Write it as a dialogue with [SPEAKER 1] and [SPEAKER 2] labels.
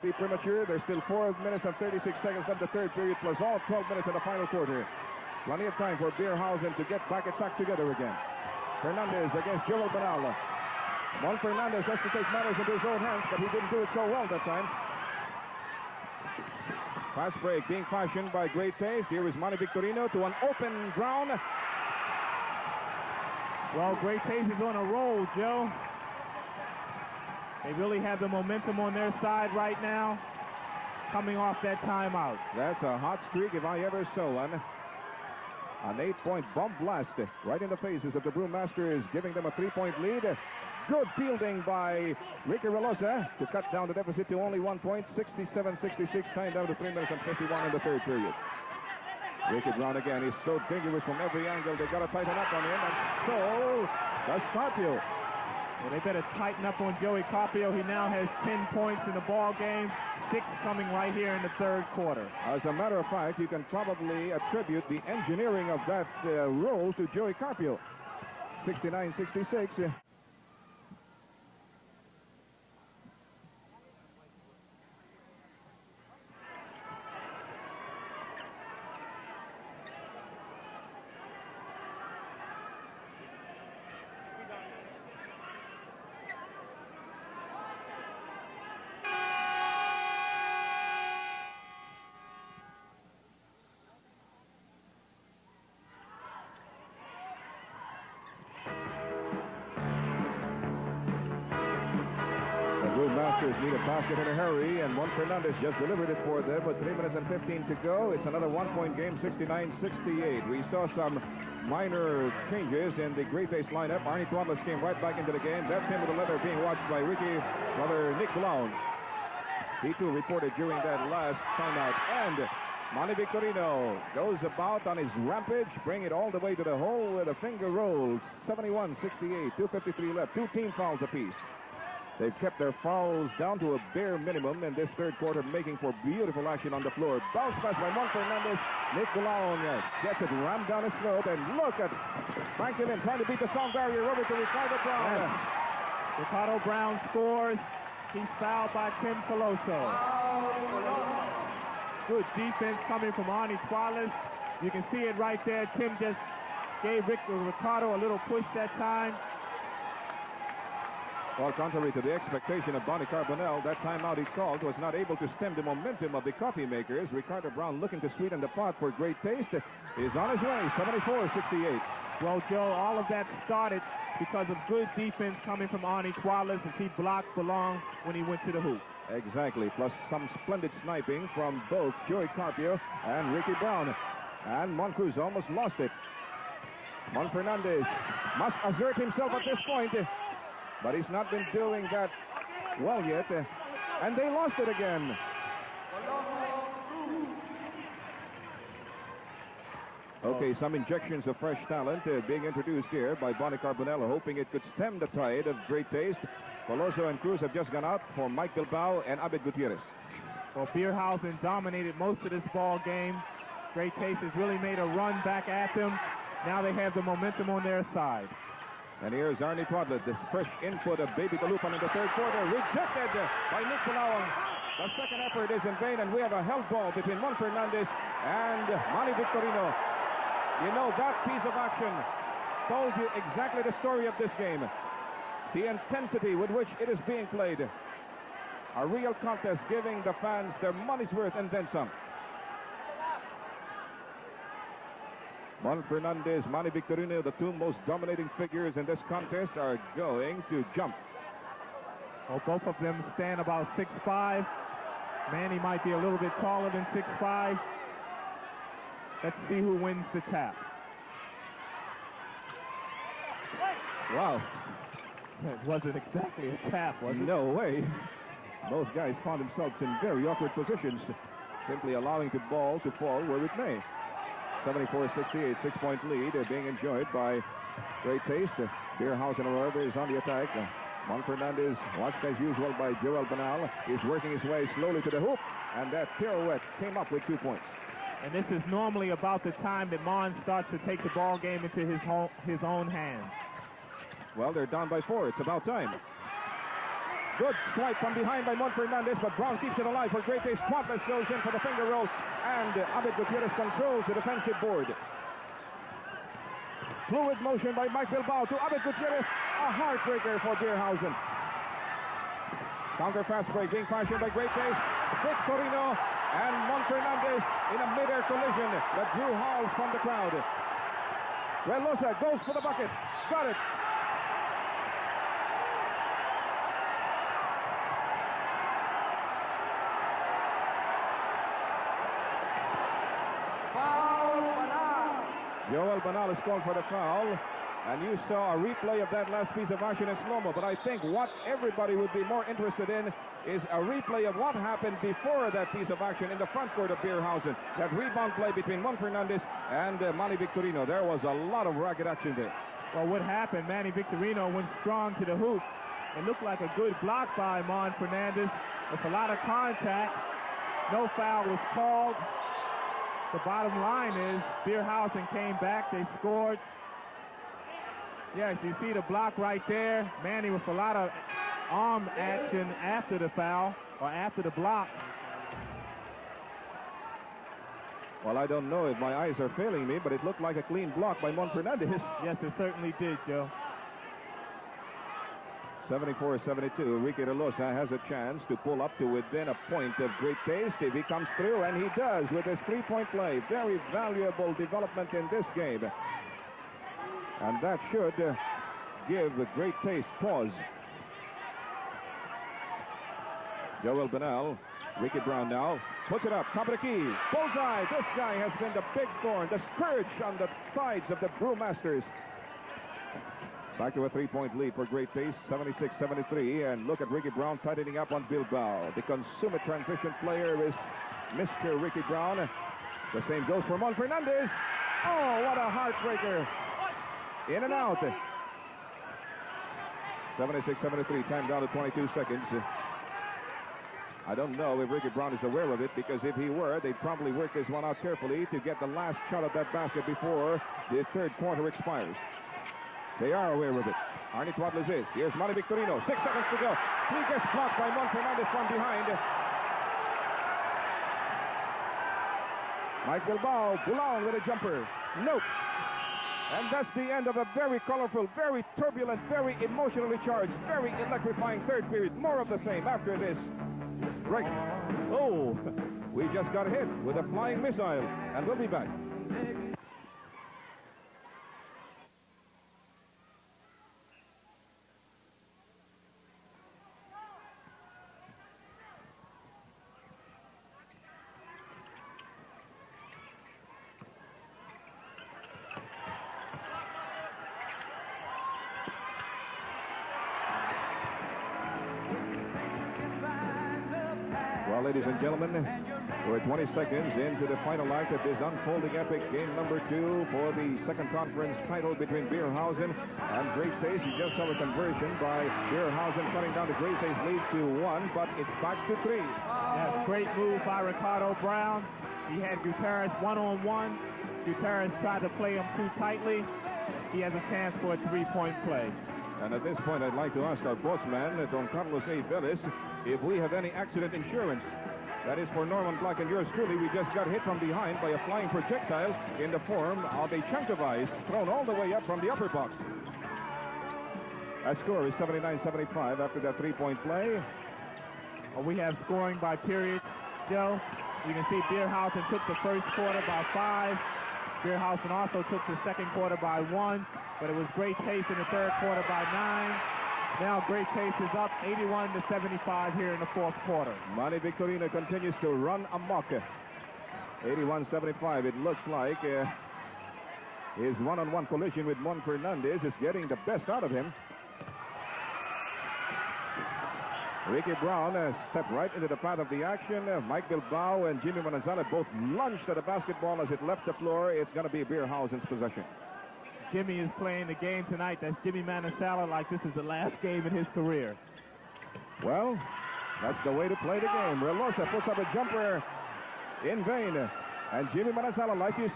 [SPEAKER 1] Be premature. There's still 4 minutes and 36 seconds left the third period, plus all 12 minutes in the final quarter. Plenty of time for Hausen to get back its act together again. Fernandez against Joel Banal. Juan Fernandez has to take matters into his own hands, but he didn't do it so well that time. Fast break being fashioned by great pace. Here is Manny Victorino to an open ground.
[SPEAKER 2] Well, great pace is on a roll, Joe. They really have the momentum on their side right now, coming off that timeout.
[SPEAKER 1] That's a hot streak if I ever saw one. An 8-point bomb blast right in the faces of the Brewmasters, giving them a 3-point lead. Good fielding by Ricky Relosa to cut down the deficit to only 1 point, 67-66, time down to 3 minutes and 51 in the third period. Ricky Brown again, he's so dangerous from every angle. They got to tighten up on him, and so does Carpio.
[SPEAKER 2] Well, they better tighten up on Joey Carpio. He now has 10 points in the ball game, 6 coming right here in the third quarter.
[SPEAKER 1] As a matter of fact, you can probably attribute the engineering of that role to Joey Carpio. 69-66. Masters need a basket in a hurry, and Juan Fernandez just delivered it for them with 3 minutes and 15 to go. It's another 1-point game, 69-68. We saw some minor changes in the Great Ace lineup. Arnie Thomas came right back into the game. That's him with the leather being watched by Ricky, brother Nick Brown. He too reported during that last timeout. And Manny Victorino goes about on his rampage, bring it all the way to the hole with a finger roll. 71-68, 2:53 left, 2 team fouls apiece. They've kept their fouls down to a bare minimum in this third quarter, making for beautiful action on the floor. Bounce pass by Juan Fernandez. Nick Long gets it rammed down his throat, and look at Franklin trying to beat the sound barrier over to Ricardo Brown.
[SPEAKER 2] Yes. Ricardo Brown scores. He's fouled by Tim Coloso. Good defense coming from Arnie Suarez. You can see it right there. Tim just gave Ricardo a little push that time.
[SPEAKER 1] Well, contrary to the expectation of Bonnie Carbonell, that timeout he called was not able to stem the momentum of the coffee makers. Ricardo Brown, looking to sweeten the pot for great taste, is on his way, 74-68.
[SPEAKER 2] Well, Joe, all of that started because of good defense coming from Arnie Suarez as he blocked Belong when he went to the hoop.
[SPEAKER 1] Exactly, plus some splendid sniping from both Joey Carpio and Ricky Brown. And Moncruz almost lost it. Juan Fernandez must assert himself at this point. But he's not been doing that well yet, and they lost it again. Okay, some injections of fresh talent being introduced here by Bonnie Carbonell, hoping it could stem the tide of great taste. Coloso and Cruz have just gone out for Mike Bilbao and Abed Gutierrez.
[SPEAKER 2] Well, Hausen dominated most of this ball game. Great Taste has really made a run back at them. Now they have the momentum on their side.
[SPEAKER 1] And here's Arnie Twadlet, the fresh input of Baby Galupan in the third quarter. Rejected by Nick Palawang. The second effort is in vain, and we have a held ball between Juan Fernandez and Manny Victorino. You know, that piece of action told you exactly the story of this game. The intensity with which it is being played. A real contest, giving the fans their money's worth and then some. Juan Fernandez, Manny Victorino, the two most dominating figures in this contest, are going to jump.
[SPEAKER 2] Well, both of them stand about 6'5". Manny might be a little bit taller than 6'5". Let's see who wins the tap.
[SPEAKER 1] Wow.
[SPEAKER 2] It wasn't exactly a tap, was it?
[SPEAKER 1] No way. Both guys found themselves in very awkward positions, simply allowing the ball to fall where it may. 74-68, 6-point lead being enjoyed by Great Taste. Hausen, however, is on the attack. Juan Fernandez, watched as usual by Joel Banal, is working his way slowly to the hoop, and that pirouette came up with 2 points.
[SPEAKER 2] And this is normally about the time that Mon starts to take the ball game into his own hands.
[SPEAKER 1] Well, they're down by 4. It's about time. Good swipe from behind by Mon Fernandez, but Brown keeps it alive for Great Taste. Quantless goes in for the finger roll, and Abed Gutierrez controls the defensive board. Fluid motion by Mike Bilbao to Abed Gutierrez. A heartbreaker for Beerhausen. Counter fast break being fashioned by Great Taste. Victorino and Mon Fernandez in a mid-air collision that drew howls from the crowd. Relosa goes for the bucket. Got it. Joel Banal is called for the foul, and you saw a replay of that last piece of action in slow-mo, but I think what everybody would be more interested in is a replay of what happened before that piece of action in the front court of Beerhausen. That rebound play between Mon Fernandez and Manny Victorino. There was a lot of racket action there.
[SPEAKER 2] Well, what happened, Manny Victorino went strong to the hoop. It looked like a good block by Mon Fernandez with a lot of contact. No foul was called. The bottom line is Beerhausen came back. They scored. Yes, you see the block right there. Manny with a lot of arm action after the foul or after the block.
[SPEAKER 1] Well, I don't know if my eyes are failing me, but it looked like a clean block by Mon Fernandez.
[SPEAKER 2] Yes, it certainly did, Joe.
[SPEAKER 1] 74-72. Enrique Relosa has a chance to pull up to within a point of Great Taste if he comes through, and he does with his three-point play. Very valuable development in this game. And that should give Great Taste pause. Joel Banal, Ricky Brown now, puts it up, top of the key, bullseye. This guy has been the big thorn, the scourge on the sides of the Brewmasters. Back to a three-point lead for Great Taste, 76-73, and look at Ricky Brown tightening up on Bilbao. The consummate transition player is Mr. Ricky Brown. The same goes for Mon Fernandez. Oh, what a heartbreaker. In and out. 76-73, time down to 22 seconds. I don't know if Ricky Brown is aware of it, because if he were, they'd probably work this one out carefully to get the last shot at that basket before the third quarter expires. They are aware of it. Arnie Twadless is. Here's Manny Victorino. 6 seconds to go. He gets blocked by Mon Fernandez from behind. Mike Bilbao, Boulon with a jumper. Nope. And that's the end of a very colorful, very turbulent, very emotionally charged, very electrifying third period. More of the same after this break. Oh, we just got hit with a flying missile, and we'll be back. Well, ladies and gentlemen, we're 20 seconds into the final act of this unfolding epic, game number 2 for the second conference title between Beerhausen and Great Taste. You just saw a conversion by Beerhausen cutting down the Great Taste lead to 1, but it's back to 3.
[SPEAKER 2] Yes, great move by Ricardo Brown. He had Gutierrez one-on-one. Gutierrez tried to play him too tightly. He has a chance for a three-point play.
[SPEAKER 1] And at this point, I'd like to ask our bossman, Don Carlos A. Velez, if we have any accident insurance. That is for Norman Black and yours truly. We just got hit from behind by a flying projectile in the form of a chunk of ice thrown all the way up from the upper box. That score is 79-75 after that three-point play.
[SPEAKER 2] Well, we have scoring by periods, Joe. You can see Beerhausen took the first quarter by 5. Beerhausen also took the second quarter by 1, but it was Great Taste in the third quarter by 9. Now Great Taste is up 81-75 here in the fourth quarter.
[SPEAKER 1] Manny Victorino continues to run amok. 81-75. It looks like his one-on-one collision with Mon Fernandez is getting the best out of him. Ricky Brown stepped right into the path of the action. Mike Bilbao and Jimmy Manzala both lunged at the basketball as it left the floor. It's going to be Beerhausen's possession.
[SPEAKER 2] Jimmy is playing the game tonight. That's Jimmy Manasala, like this is the last game in his career.
[SPEAKER 1] Well, that's the way to play the game. Relosa puts up a jumper in vain. And Jimmy Manasala, like you said,